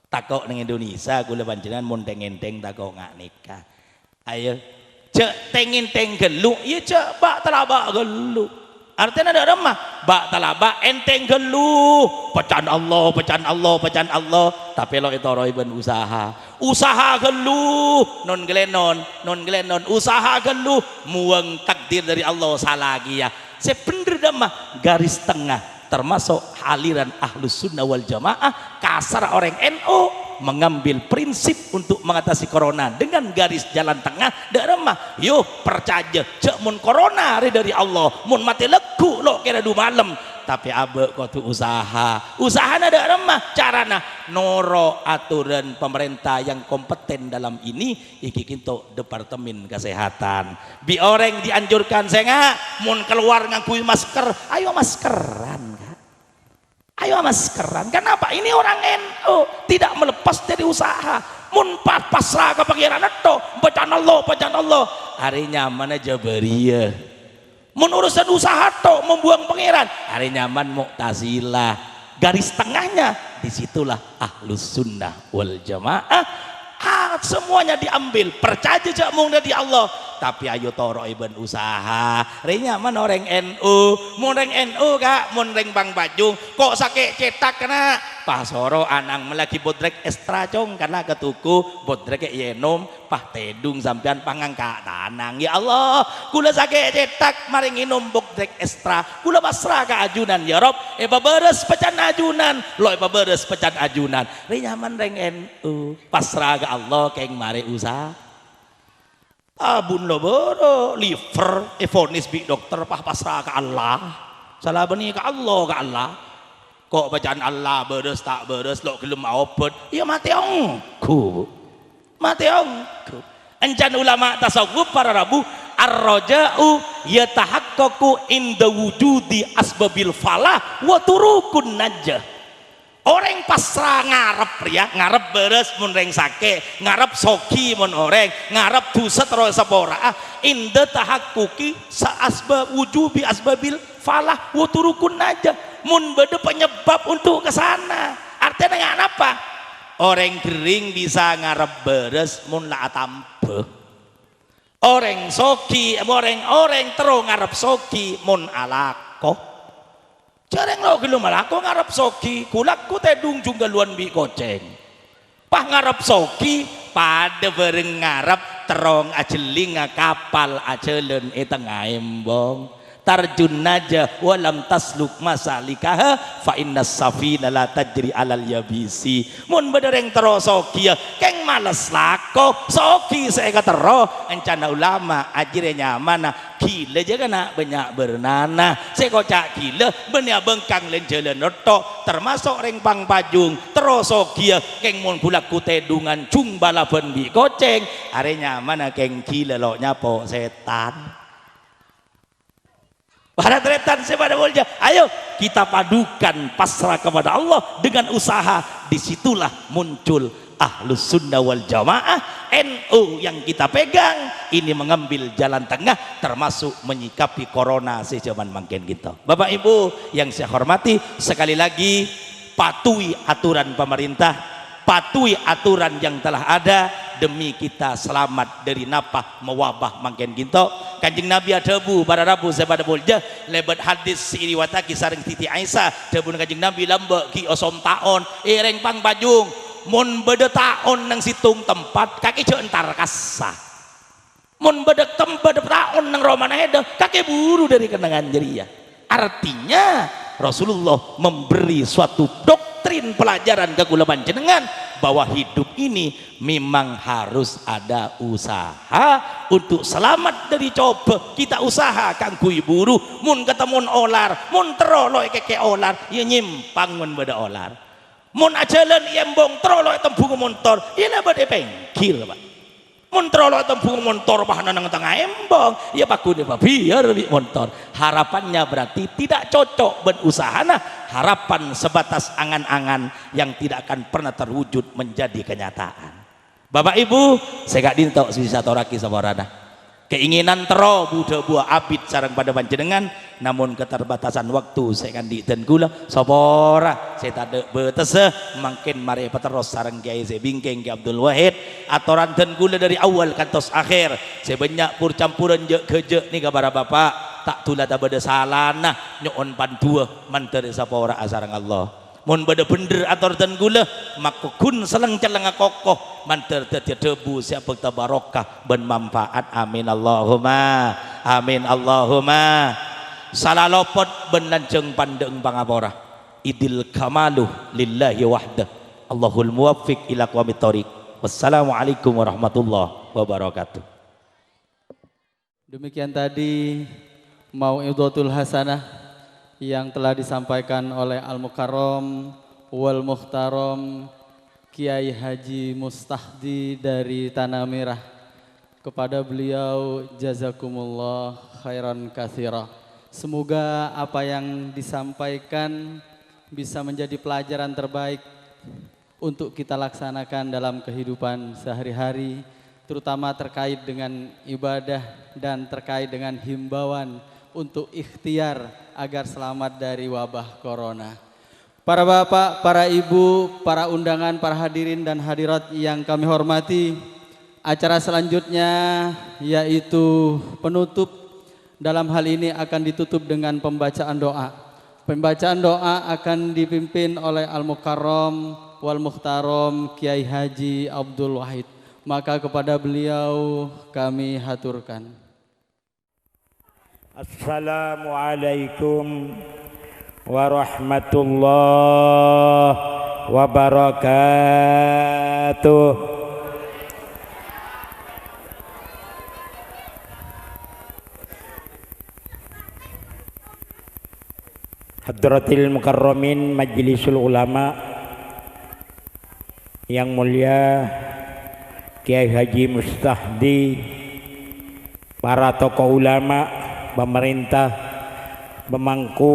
takut neng Indonesia gula panjenengan mun enteng takut ngak nikah ayo cek tengin gelu iya cek bak telabak gelu artinya ada remah bak talaba enteng gelu pecan Allah tapi lo itu roiben usaha gelu non gelenon usaha gelu muang takdir dari Allah salah lagi ya sebener demah garis tengah termasuk aliran ahlus sunnah wal jamaah kasar orang NU mengambil prinsip untuk mengatasi corona dengan garis jalan tengah dak remah yo percaya cek mun corona dari Allah mun mati legu lo kira 2 malam tapi abe kudu usahana dak remah carana noro aturan pemerintah yang kompeten dalam ini iki kinto departemen kesehatan bi orang dianjurkan senga mun keluar ngangkui masker ayo maskeran kenapa ini orang NU tidak melepas dari usaha mun pasrah ke pangeran itu bacaan Allah harinya mana Jabariyah Mun urusan usaha tok membuang pangeran, hari nyaman Mu'tazilah. Garis tengahnya disitulah Ahlus Sunnah wal Jamaah. Semuanya diambil, percaya jak mung dari Allah, tapi ayo toro iben usaha. Renya man orang NU, mun orang NU kak, mun orang Bang Bajung, kok sakit cetak kena pasoro anang melagi bodrek ekstra cong karena ketuku bodrek yenom pah tedung sampean pangangka tanang. Ya Allah, kula sakit cetak mari nginum bodrek ekstra, kula pasrah ke ajunan ya Rob, beres pecan ajunan, lo beres pecan ajunan. Renya man orang NU pasrah ke Allah keng mari usaha. Abun lo boro liver evonis big dokter pah pasrah ke Allah, salah benih ke Allah kok bacaan Allah beres tak beres lo gelem obat ya mati ongku encan ulama tasawuf para rabu ar-raja'u yatahaqqaqu inda wujudi asbabil falah wa turukun najah. Orang pasrah ngarep ya, ngarep beres mun reng sake, ngarep soki mun orang, ngarep dosa terus sepora. Inda tahakkuki sa asbab wujubi asbabil falah wa turukun najah. Mun beda penyebab untuk ke sana. Artinya dengan apa? Orang kering bisa ngarep beres mun la tampe. Orang soki, orang terus ngarep soki mun alako. Jarang lo gelum alako ngarep soki, kulakku tedung junggaluan bi koceng. Pah ngarep soki pada bareng ngarep terong ajeling kapal ajelen tengah embong. Tarjun naja walam tasluk masalikah fa inna safina la tajri alal yabisi. Mun bedereng tero soki keng males lako soki saya katero encana ulama ajire nyamana gila jaga nak banyak bernana saya kocak gila banyak bengkang len jalan roto termasuk reng pang pajung tero soki keng mun kulak kutedungan cung balaban bi koceng are nyamana keng gila lo nyapo setan. Para tretan sepada bolja, ayo kita padukan pasrah kepada Allah dengan usaha. Disitulah muncul Ahlus Sunnah wal Jamaah, NU yang kita pegang ini mengambil jalan tengah termasuk menyikapi corona sejaman makin kita. Bapak Ibu yang saya hormati, sekali lagi patuhi aturan pemerintah, patuhi aturan yang telah ada demi kita selamat dari napah mewabah makin kita. Kanjeng Nabi ada bu pada rabu sepada bolja lebat hadis iriwataki sareng Titi Aisyah debu kanjeng Nabi lambek ki osom taon reng pang bajung mun beda taon nang situng tempat kaki je entar kasah mun beda taon nang romana heda kaki buru dari kenangan jeria. Artinya Rasulullah memberi suatu doktrin pelajaran ke kula panjenengan bahwa hidup ini memang harus ada usaha untuk selamat dari coba. Kita usaha kanggo buru mun ketemu olar mun terolo keke olar ya nyimpang mun beda olar mun ajalan yembong terolo tembung motor ya bade pengkir Pak mun terolo tembung motor bahana nang tengah embong ya pakude biar motor. Harapannya berarti tidak cocok berusaha. Nah harapan sebatas angan-angan yang tidak akan pernah terwujud menjadi kenyataan. Bapak Ibu saya gak dintok bisa toraki sabarana keinginan tero budak buah abid sarang pada panjenengan namun keterbatasan waktu saya kan diten gula sabora saya tak betes makin mari peteros sarang Kiai saya bingkeng Ki Abdul Wahid atoran ten gula dari awal kantos akhir saya banyak pur campuran je keje nih kabar bapak tak tulah tak beda salana nyon pantua manter sapora asarang Allah mun beda bener ator ten gula maka kun seleng celeng kokoh manter teti debu siapa tabarokah ben manfaat amin Allahumma amin Allahumma salah lopot ben lanjeng pandeng pangapora idil kamaluh lillahi wahdah Allahul muwaffiq ila aqwamit thoriq. Wassalamualaikum warahmatullahi wabarakatuh. Demikian tadi mau'izatul hasanah yang telah disampaikan oleh Al-Mukarram wal Muhtaram Kiai Haji Mustahdi dari Tanah Merah. Kepada beliau jazakumullah khairan katsira. Semoga apa yang disampaikan bisa menjadi pelajaran terbaik untuk kita laksanakan dalam kehidupan sehari-hari, terutama terkait dengan ibadah dan terkait dengan himbauan untuk ikhtiar agar selamat dari wabah corona. Para bapak, para ibu, para undangan, para hadirin dan hadirat yang kami hormati, acara selanjutnya yaitu penutup. Dalam hal ini akan ditutup dengan pembacaan doa. Pembacaan doa akan dipimpin oleh Al-Mukarram wal Muhtaram Kiai Haji Abdul Wahid. Maka kepada beliau kami haturkan. Assalamualaikum warahmatullahi wabarakatuh. Hadratil Mukarramin Majlisul Ulama yang mulia Kiai Haji Mustahdi, para tokoh ulama, pemerintah, pemangku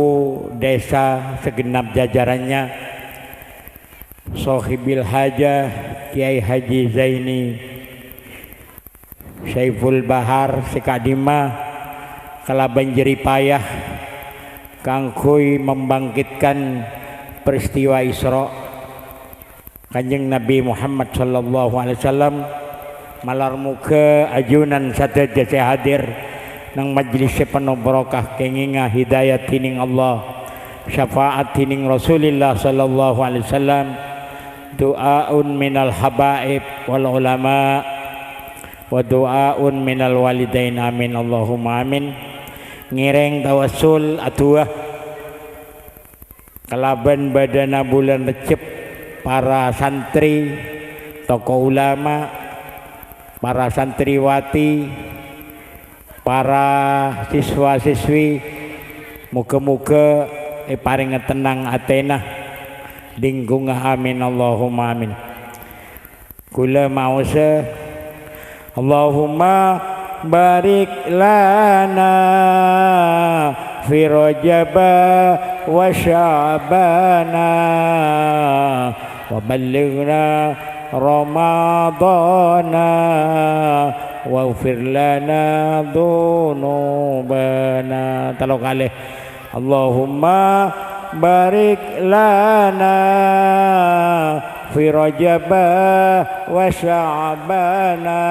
desa segenap jajarannya, Sohibil Hajah Kiai Haji Zaini Saiful Bahar Sekadima Kalaban Jeripayah kangkui membangkitkan peristiwa Isra Kanjeng Nabi Muhammad sallallahu alaihi wasallam, malar muka ajunan sadaya hadir nang majlis penuh barokah kenginga hidayat tining Allah, syafaat tining Rasulullah sallallahu alaihi wasallam, doaun minal habaib wal ulama wa doaun minal walidain, amin Allahumma amin. Ngireng tawassul atuah kalaban badana bulan Recep, para santri, tokoh ulama, para santriwati, para siswa-siswi, muka-muka paring tenang atena lingkungan, amin Allahumma amin. Kula mausa Allahumma barik lana fi Rajaba wa Sya'bana wa ballighna Ramadana waghfir lana dzunubana. Talo kali Allahumma barik lana fi Rajaba wa Sya'bana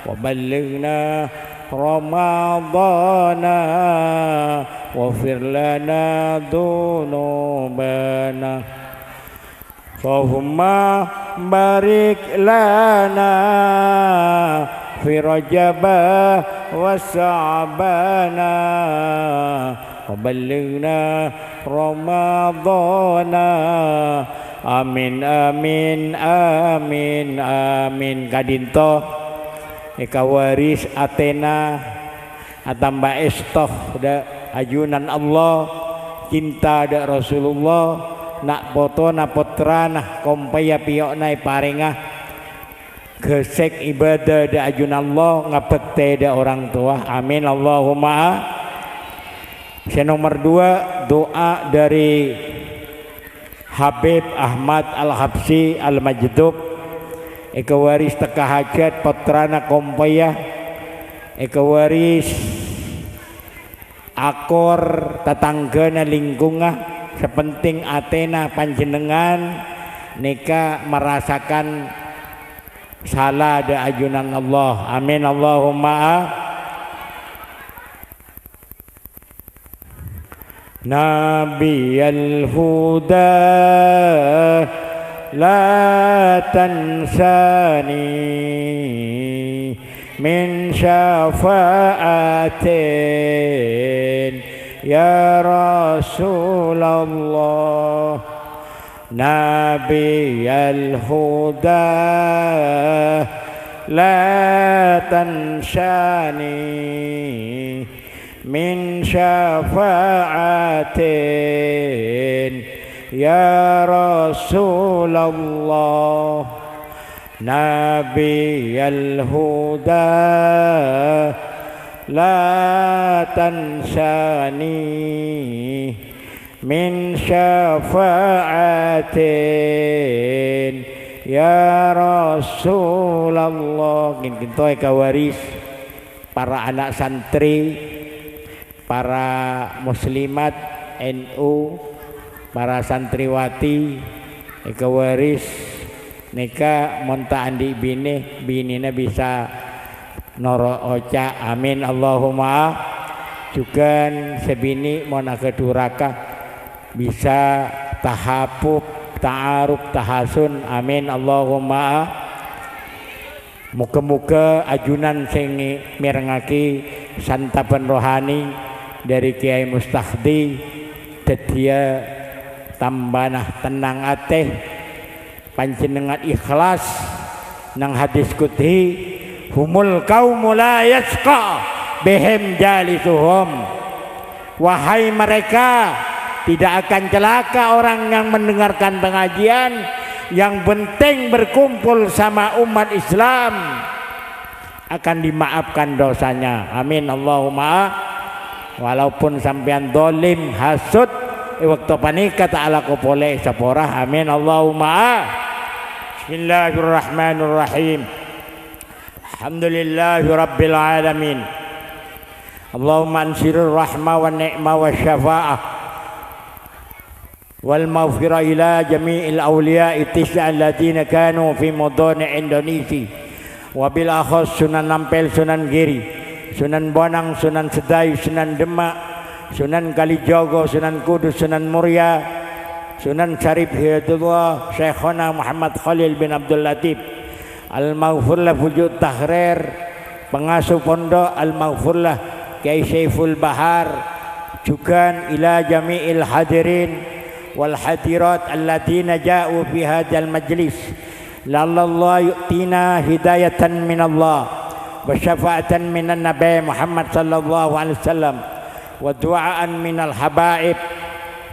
wa ballighna Ramadana waghfir lana dzunubana. Allahumma barik lana fi Rajaba wa Sya'bana wa ballighna Ramadana, amin amin amin amin. Kadinto eka waris Athena atamba estoh da ajunan Allah, cinta da Rasulullah, nak foto na potrana kompaya piyokna parengah gesek ibadah da ajunan Allah, ngabekte da orang tua, amin Allahumma. Nomor 2 doa dari Habib Ahmad Al-Habsi Al-Majdub, eka waris teka hajat potrana kompaya, eka waris akor tetanggana lingkungan sepenting Athena panjenengan nika merasakan salah da ajunan Allah, amin Allahumma. Nabiyal huda la tansani min syafa'atin ya Rasulullah. Nabiyal huda la tansani min syafa'atin ya Rasulullah. Nabiyal huda la tansani min syafa'atin ya Rasulullah. Gintoy kawaris para anak santri para muslimat NU, para santriwati, eka waris nika monta andi binina bisa noro oca amin Allahumma. Juga sebini mona keduraka bisa tahapub ta'aruf tahasun amin Allahumma. Muka-muka ajunan sing mirengaki santapan rohani dari Kiai Mustahdi tetia tambanah tenang ateh panjenengan ikhlas nang hadis kutih humul qaumu la yasqa behem jalisuhum, wahai mereka tidak akan celaka orang yang mendengarkan pengajian, yang penting berkumpul sama umat Islam akan dimaafkan dosanya amin Allahumma. Walaupun sampean dolim hasud waktu panika ta'ala kupoleh saporah amin Allahumma. Bismillahirrahmanirrahim. Alhamdulillahi rabbil alamin. Allahumma ansirir rahmah wa ni'mah wa syafa'ah wal maghfirah ila jami'il awliya'i tis'a alladziina kanu fi mudhani Indonesia wa bil akhas Sunan Ampel, Sunan Giri, Sunan Bonang, Sunan Sedai, Sunan Demak, Sunan Kalijogo, Sunan Kudus, Sunan Muria, Sunan Syarif Hidayatullah, Syekhona Muhammad Khalil bin Abdul Latif, Al-Maghfurlah Wujud Tahrir, pengasuh pondok Al-Maghfurlah Kiai Syaiful Bahar, juga ila jami'il hadirin wal hadirat alladziina ja'u fi hadzal majlis, lallahu yu'tina hidayatan minallah wa syafa'atan minan nabi Muhammad sallallahu alaihi wasallam wa du'aan minal habaib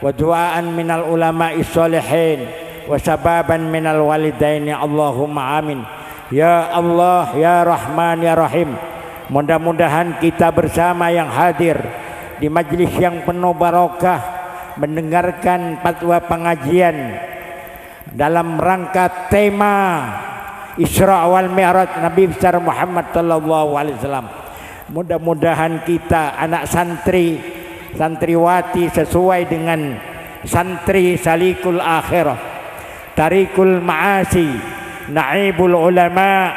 wa du'aan minal ulama'is sholihin wa sababan minal walidaini Allahumma amin. Ya Allah ya Rahman ya Rahim, mudah-mudahan kita bersama yang hadir di majlis yang penuh barokah mendengarkan fatwa pengajian dalam rangka tema Isra wal Mi'raj Nabi besar Muhammad sallallahu alaihi wasallam. Mudah-mudahan kita anak santri santriwati sesuai dengan santri salikul akhirah, tarikul ma'asi, naibul ulama,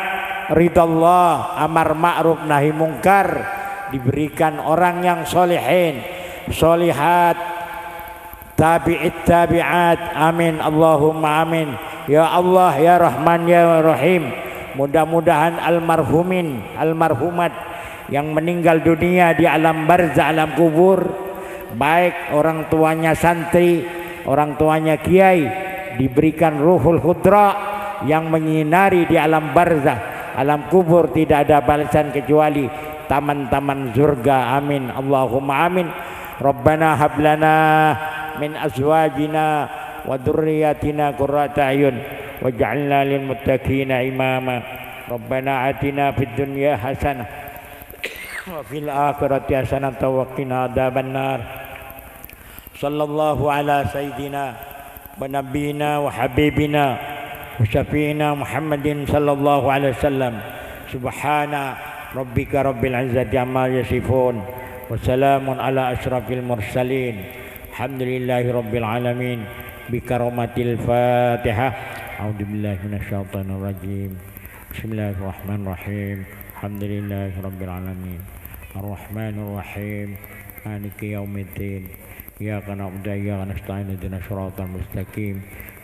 ridallah, amar ma'ruf nahi mungkar, diberikan orang yang solihin solihat, tabi'it tabi'at amin Allahumma amin. Ya Allah ya Rahman ya Rahim, mudah-mudahan almarhumin almarhumat yang meninggal dunia di alam barzah alam kubur, baik orang tuanya santri orang tuanya kiai, diberikan ruhul hudra yang menyinari di alam barzah alam kubur, tidak ada balasan kecuali taman-taman surga amin Allahumma amin. Rabbana hablana min azwajina wa dzurriyyatina qurrata a'yun waj'alna lil muttaqina imama. Rabbana atina fid dunya hasanah wa fil akhirati hasanah wa qina adzabannar. Sallallahu ala sayyidina wa nabiyyina wa habibina wa syafi'ina Muhammadin sallallahu alaihi wasallam. Subhana rabbika rabbil izzati amma yasifun wa salamun ala asyrafil mursalin. Alhamdulillahi rabbil alamin. Bikaromatil Fatihah. A'udzubillahi minasyaitonir rajim. Bismillahirrahmanirrahim. Alhamdulillahi rabbil alamin. Arrahmanir rahim. Maliki yaumiddin. Iyyaka na'budu wa iyyaka nasta'in. Ihdinas siratal mustaqim.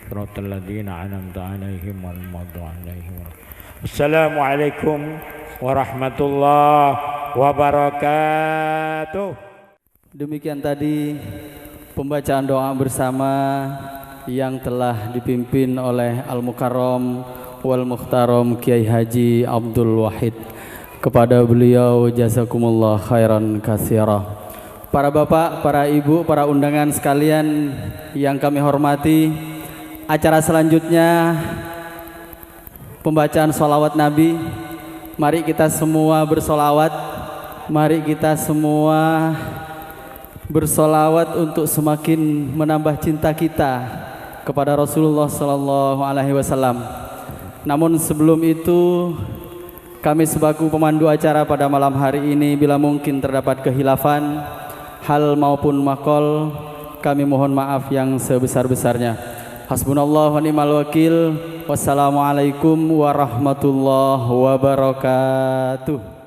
Siratal ladzina an'amta 'alaihim ghairil maghdubi 'alaihim. Assalamualaikum warahmatullahi wabarakatuh. Demikian tadi pembacaan doa bersama yang telah dipimpin oleh Al-Mukarram wal Mukhtaram Kiai Haji Abdul Wahid. Kepada beliau jazakumullah khairan katsira. Para bapak, para ibu, para undangan sekalian yang kami hormati, acara selanjutnya pembacaan sholawat Nabi. Mari kita semua bersolawat. Mari kita semua bersolawat untuk semakin menambah cinta kita kepada Rasulullah Sallallahu Alaihi Wasallam. Namun sebelum itu, kami sebagai pemandu acara pada malam hari ini, bila mungkin terdapat khilafan, hal maupun makol kami mohon maaf yang sebesar-besarnya. Hasbunallah wa ni'mal wakil. Wassalamualaikum warahmatullahi wabarakatuh.